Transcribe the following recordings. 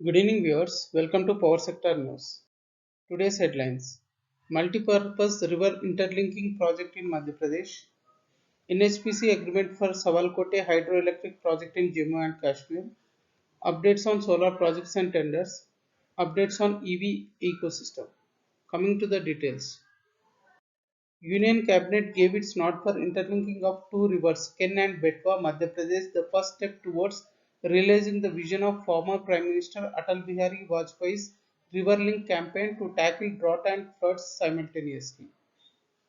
Good evening, viewers. Welcome to Power Sector News. Today's headlines: Multi-purpose river interlinking project in Madhya Pradesh, NHPC agreement for Sawalkote hydroelectric project in Jammu and Kashmir, updates on solar projects and tenders, updates on EV ecosystem. Coming to the details. Union Cabinet gave its nod for interlinking of two rivers, Ken and Betwa, Madhya Pradesh, the first step towards realizing the vision of former Prime Minister Atal Bihari Vajpayee's River Link campaign to tackle drought and floods simultaneously.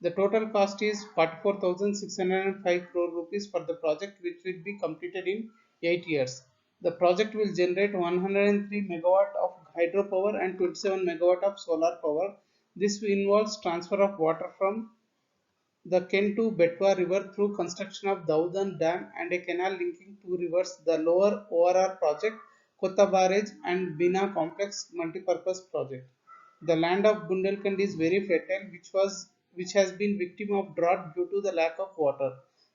The total cost is 44,605 crore rupees for the project, which will be completed in 8 years. The project will generate 103 megawatt of hydropower and 27 megawatt of solar power. This involves transfer of water from the Ken to Betwa River through construction of Daudan Dam and a canal linking two rivers, the Lower ORR project, Kotta Barrage and Bina Complex Multipurpose Project. The land of Bundelkhand is very fertile, which has been victim of drought due to the lack of water.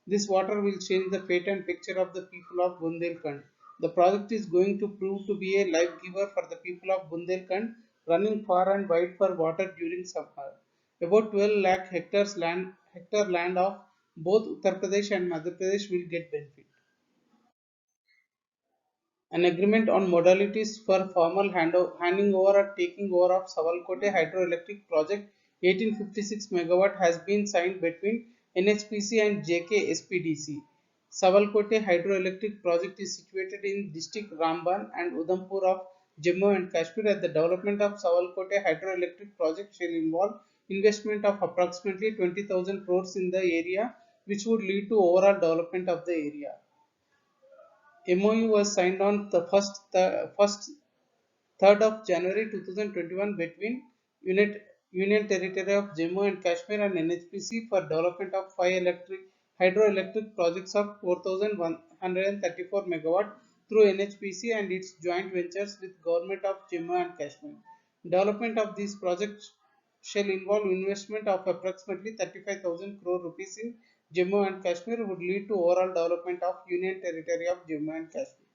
This water will change the fate and picture of the people of Bundelkhand. The project is going to prove to be a life giver for the people of Bundelkhand, running far and wide for water during summer. About 12 lakh hectare land of both Uttar Pradesh and Madhya Pradesh will get benefit. An agreement on modalities for formal handing over or taking over of Sawalkote hydroelectric project 1856 megawatt has been signed between NHPC and JK SPDC. Sawalkote hydroelectric project is situated in district Ramban and Udhampur of Jammu and Kashmir, and the development of Sawalkote hydroelectric project shall involve investment of approximately 20,000 crores in the area, which would lead to overall development of the area. MOU was signed on the first 3rd of January 2021 between Union Territory of Jammu and Kashmir and NHPC for development of five hydroelectric projects of 4,134 megawatt through NHPC and its joint ventures with Government of Jammu and Kashmir. Development of these projects shall involve investment of approximately 35,000 crore rupees in Jammu and Kashmir would lead to overall development of Union Territory of Jammu and Kashmir.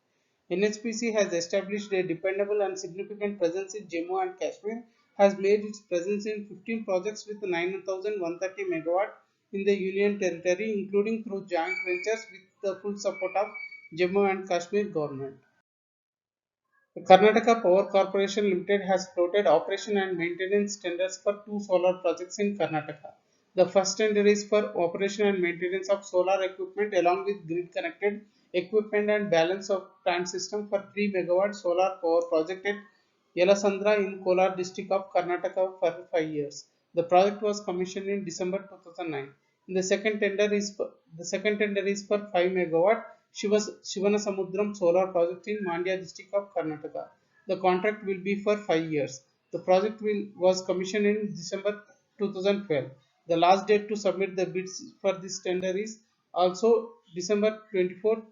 NHPC has established a dependable and significant presence in Jammu and Kashmir, has made its presence in 15 projects with 9,130 megawatt in the Union Territory, including through joint ventures with the full support of Jammu and Kashmir government. The Karnataka Power Corporation Limited has floated operation and maintenance tenders for two solar projects in Karnataka. The first tender is for operation and maintenance of solar equipment along with grid connected equipment and balance of plant system for 3 megawatt solar power project at Yelasandra in Kolar district of Karnataka for 5 years. The project was commissioned in December 2009. The second tender is for 5 megawatt Shivanasamudram solar project in Mandya district of Karnataka. The contract will be for 5 years. The project was commissioned in December 2012. The last date to submit the bids for this tender is also December 24,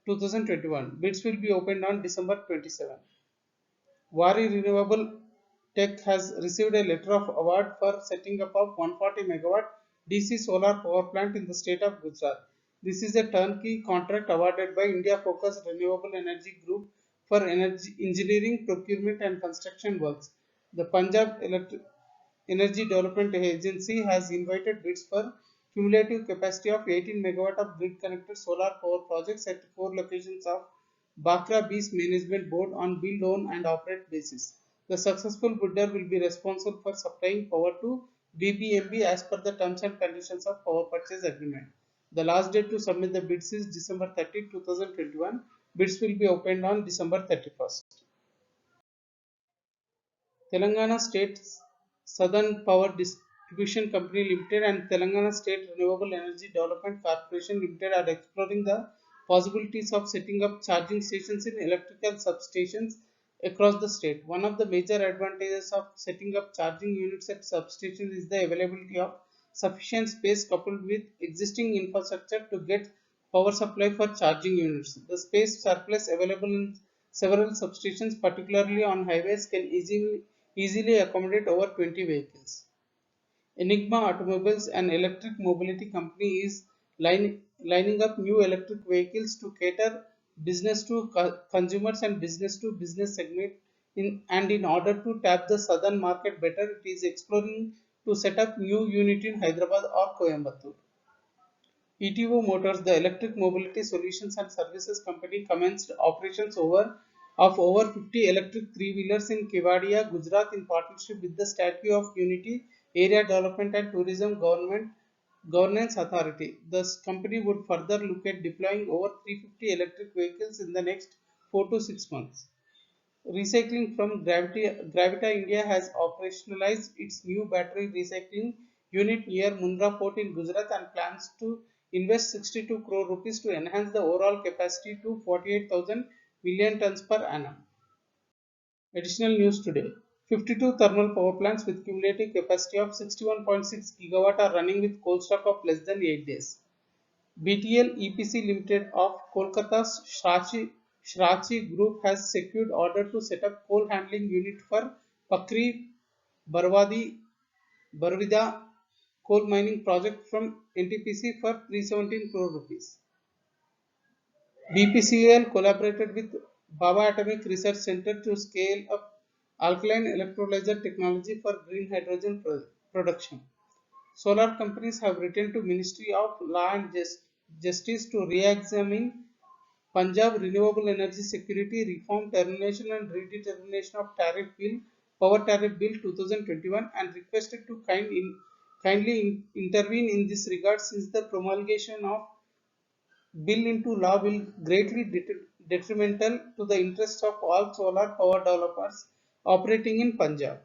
2021. Bids will be opened on December 27. Wari Renewable Tech has received a letter of award for setting up of 140 megawatt DC solar power plant in the state of Gujarat. This is a turnkey contract awarded by India Focused Renewable Energy Group for energy engineering, procurement and construction works. The Energy Development Agency has invited bids for cumulative capacity of 18 megawatt of grid connected solar power projects at four locations of Bakra Beach Management Board on build, own and operate basis. The successful bidder will be responsible for supplying power to BBMB as per the terms and conditions of power purchase agreement. The last date to submit the bids is December 30, 2021. Bids will be opened on December 31st. Telangana State Southern Power Distribution Company Limited and Telangana State Renewable Energy Development Corporation Limited are exploring the possibilities of setting up charging stations in electrical substations across the state. One of the major advantages of setting up charging units at substations is the availability of sufficient space coupled with existing infrastructure to get power supply for charging units. The space surplus available in several substations, particularly on highways, can easily accommodate over 20 vehicles. Enigma Automobiles, an electric mobility company, is lining up new electric vehicles to cater business to consumers and business to business segment and in order to tap the southern market better, it is exploring to set up new unit in Hyderabad or Coimbatore. ETO Motors, the electric mobility solutions and services company, commenced operations of over 50 electric three-wheelers in Kevadia, Gujarat, in partnership with the Statue of Unity Area Development and Tourism Governance Authority. The company would further look at deploying over 350 electric vehicles in the next 4 to 6 months. Recycling from Gravita India has operationalized its new battery recycling unit near Mundra Port in Gujarat and plans to invest 62 crore rupees to enhance the overall capacity to 48,000 million tons per annum. Additional news today. 52 thermal power plants with cumulative capacity of 61.6 gigawatt are running with coal stock of less than 8 days. BTL EPC Limited of Kolkata's Shrachi Group has secured order to set up coal handling unit for Pakri Barwida coal mining project from NTPC for 317 crore rupees. BPCL collaborated with Baba Atomic Research Center to scale up alkaline electrolyzer technology for green hydrogen production. Solar companies have written to Ministry of Law and Justice to re-examine Punjab Renewable Energy Security Reform Termination and Redetermination of Power Tariff Bill 2021 and requested to kindly intervene in this regard since the promulgation of bill into law will greatly detrimental to the interests of all solar power developers operating in Punjab.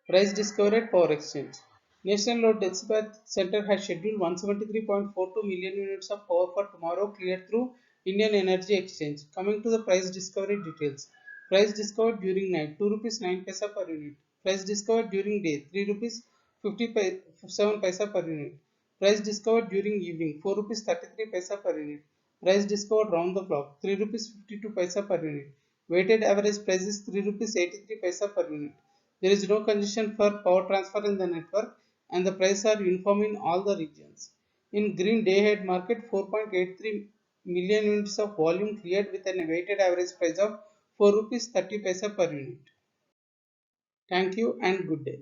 Price discovery at Power Exchange. National Load Dispatch Center has scheduled 173.42 million units of power for tomorrow cleared through Indian Energy Exchange. Coming to the price discovery details. Price discovered during night 2 rupees 9 paisa per unit. Price discovered during day 3 rupees 57 paisa per unit. Price discovered during evening 4 rupees 33 paisa per unit. Price discovered round the clock 3 rupees 52 paisa per unit. Weighted average price is 3 rupees 83 paisa per unit. There is no congestion for power transfer in the network and the prices are uniform in all the regions. In green day-ahead market, 4.83 million units of volume cleared with a weighted average price of 4 rupees 30 paisa per unit. Thank you and good day.